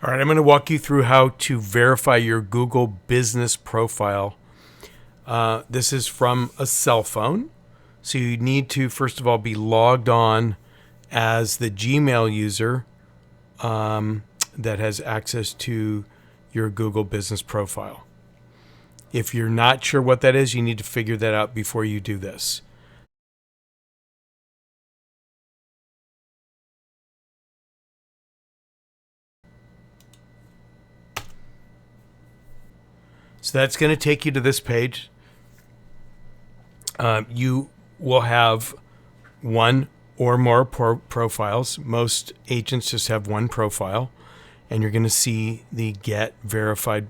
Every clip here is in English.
All right, I'm going to walk you through how to verify your Google business profile. This is from a cell phone. So you need to, first of all, be logged on as the Gmail user that has access to your Google business profile. If you're not sure what that is, you need to figure that out before you do this. So that's going to take you to this page. You will have one or more profiles. Most agents just have one profile. And you're going to see the Get Verified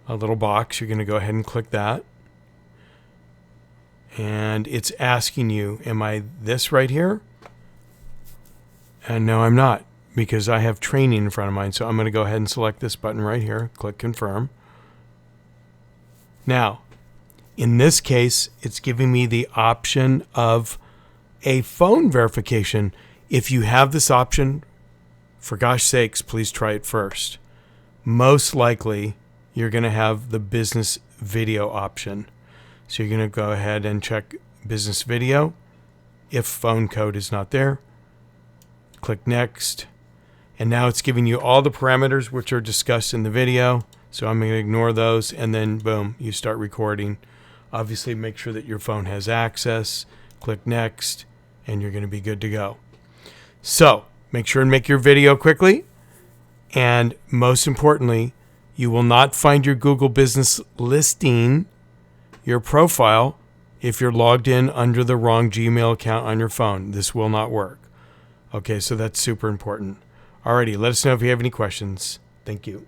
little box. You're going to go ahead and click that. And it's asking you, am I this right here? And no, I'm not, because I have training in front of mine. So I'm going to go ahead and select this button right here. Click Confirm. Now, in this case, it's giving me the option of a phone verification. If you have this option, for gosh sakes, please try it first. Most likely, you're going to have the business video option. So you're going to go ahead and check business video. If phone code is not there, click Next. And now it's giving you all the parameters which are discussed in the video. So I'm going to ignore those, and then boom, you start recording. Obviously, make sure that your phone has access. Click Next, and you're going to be good to go. So make sure and make your video quickly. And most importantly, you will not find your Google business listing, your profile, if you're logged in under the wrong Gmail account on your phone. This will not work. Okay, so that's super important. Alrighty, let us know if you have any questions. Thank you.